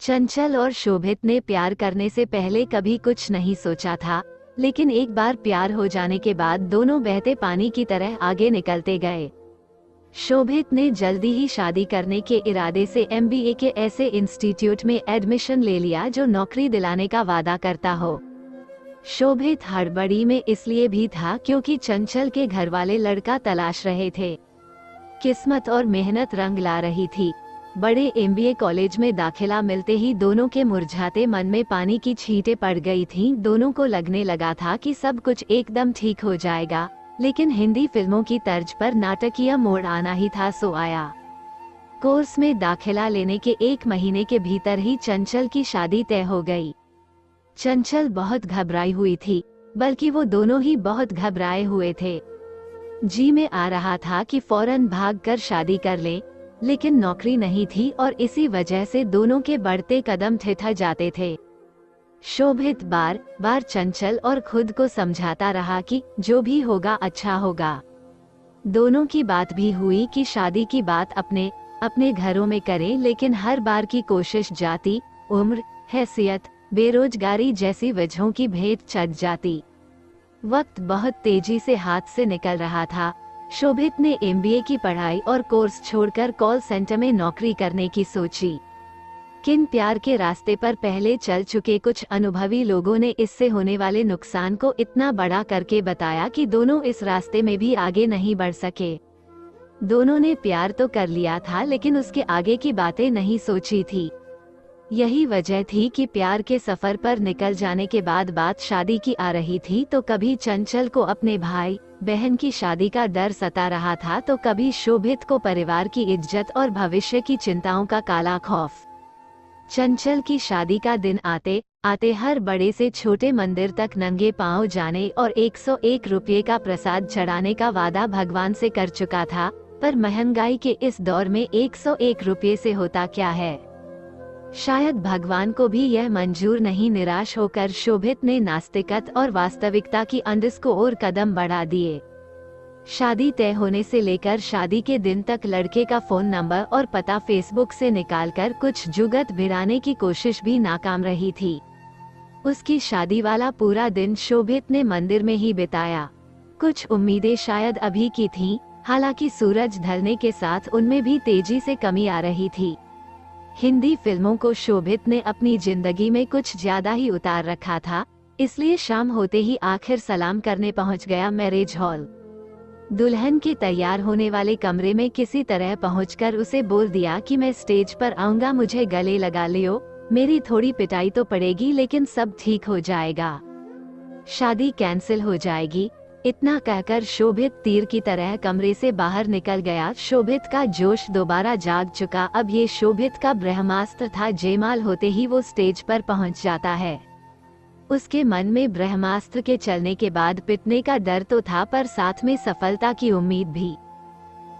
चंचल और शोभित ने प्यार करने से पहले कभी कुछ नहीं सोचा था, लेकिन एक बार प्यार हो जाने के बाद दोनों बहते पानी की तरह आगे निकलते गए। शोभित ने जल्दी ही शादी करने के इरादे से एमबीए के ऐसे इंस्टीट्यूट में एडमिशन ले लिया जो नौकरी दिलाने का वादा करता हो। शोभित हड़बड़ी में इसलिए भी था क्योंकि चंचल के घर वाले लड़का तलाश रहे थे। किस्मत और मेहनत रंग ला रही थी। बड़े एमबीए कॉलेज में दाखिला मिलते ही दोनों के मुरझाते मन में पानी की छींटें पड़ गई थीं। दोनों को लगने लगा था कि सब कुछ एकदम ठीक हो जाएगा, लेकिन हिंदी फिल्मों की तर्ज पर नाटकीय मोड़ आना ही था सो आया। कोर्स में दाखिला लेने के 1 महीने के भीतर ही चंचल की शादी तय हो गई। चंचल बहुत घबराई हुई थी, बल्कि वो दोनों ही बहुत घबराए हुए थे। जी में आ रहा था कि फौरन भागकर शादी कर ले, लेकिन नौकरी नहीं थी और इसी वजह से दोनों के बढ़ते कदम ठिठक जाते थे। शोभित बार बार चंचल और खुद को समझाता रहा कि जो भी होगा अच्छा होगा। दोनों की बात भी हुई कि शादी की बात अपने अपने घरों में करें, लेकिन हर बार की कोशिश जाती, उम्र, हैसियत, बेरोजगारी जैसी वजहों की भेंट चढ़ जाती। वक्त बहुत तेजी से हाथ से निकल रहा था। शोभित ने एमबीए की पढ़ाई और कोर्स छोड़कर कॉल सेंटर में नौकरी करने की सोची। किन प्यार के रास्ते पर पहले चल चुके कुछ अनुभवी लोगों ने इससे होने वाले नुकसान को इतना बड़ा करके बताया कि दोनों इस रास्ते में भी आगे नहीं बढ़ सके। दोनों ने प्यार तो कर लिया था, लेकिन उसके आगे की बातें नहीं सोची थी। यही वजह थी कि प्यार के सफर पर निकल जाने के बाद बात शादी की आ रही थी, तो कभी चंचल को अपने भाई बहन की शादी का डर सता रहा था, तो कभी शोभित को परिवार की इज्जत और भविष्य की चिंताओं का काला खौफ। चंचल की शादी का दिन आते आते हर बड़े से छोटे मंदिर तक नंगे पांव जाने और 101 रुपये का प्रसाद चढ़ाने का वादा भगवान से कर चुका था, पर महंगाई के इस दौर में 101 रुपये से होता क्या है। शायद भगवान को भी यह मंजूर नहीं। निराश होकर शोभित ने नास्तिकता और वास्तविकता की अंडरस्कोर कदम बढ़ा दिए। शादी तय होने से लेकर शादी के दिन तक लड़के का फोन नंबर और पता फेसबुक से निकालकर कुछ जुगत भिड़ाने की कोशिश भी नाकाम रही थी। उसकी शादी वाला पूरा दिन शोभित ने मंदिर में ही बिताया। कुछ उम्मीदें शायद अभी की थीं, हालांकि सूरज ढलने के साथ उनमें भी तेजी से कमी आ रही थी। हिंदी फिल्मों को शोभित ने अपनी जिंदगी में कुछ ज्यादा ही उतार रखा था, इसलिए शाम होते ही आखिर सलाम करने पहुंच गया मैरिज हॉल। दुल्हन के तैयार होने वाले कमरे में किसी तरह पहुंचकर उसे बोल दिया कि मैं स्टेज पर आऊंगा, मुझे गले लगा लियो, मेरी थोड़ी पिटाई तो पड़ेगी लेकिन सब ठीक हो जाएगा, शादी कैंसिल हो जाएगी। इतना कहकर शोभित तीर की तरह कमरे से बाहर निकल गया। शोभित का जोश दोबारा जाग चुका। अब ये शोभित का ब्रह्मास्त्र था। जयमाल होते ही वो स्टेज पर पहुंच जाता है। उसके मन में ब्रह्मास्त्र के चलने के बाद पिटने का डर तो था, पर साथ में सफलता की उम्मीद भी।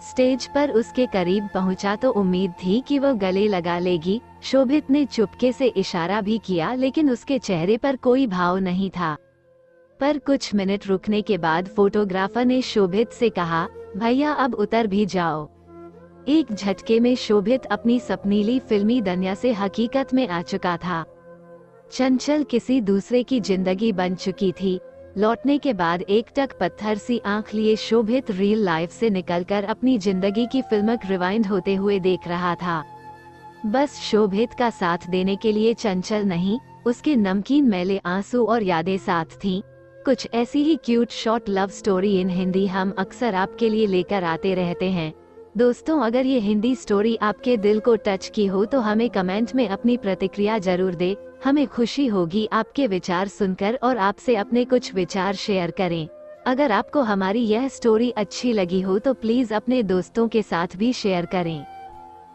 स्टेज पर उसके करीब पहुंचा तो उम्मीद थी कि वो गले लगा लेगी। शोभित ने चुपके से इशारा भी किया, लेकिन उसके चेहरे पर कोई भाव नहीं था। पर कुछ मिनट रुकने के बाद फोटोग्राफर ने शोभित से कहा, भैया अब उतर भी जाओ। एक झटके में शोभित अपनी सपनीली फिल्मी दुनिया से हकीकत में आ चुका था। चंचल किसी दूसरे की जिंदगी बन चुकी थी। लौटने के बाद एकटक पत्थर सी आंख लिए शोभित रियल लाइफ से निकलकर अपनी जिंदगी की फिल्म रिवाइंड होते हुए देख रहा था। बस शोभित का साथ देने के लिए चंचल नहीं, उसके नमकीन मैले आंसू और यादें साथ थीं। कुछ ऐसी ही cute short love story in Hindi हम अक्सर आपके लिए लेकर आते रहते हैं। दोस्तों, अगर ये हिंदी स्टोरी आपके दिल को टच की हो तो हमें कमेंट में अपनी प्रतिक्रिया जरूर दे। हमें खुशी होगी आपके विचार सुनकर और आपसे अपने कुछ विचार शेयर करें। अगर आपको हमारी यह स्टोरी अच्छी लगी हो तो प्लीज अपने दोस्तों के साथ भी शेयर करें।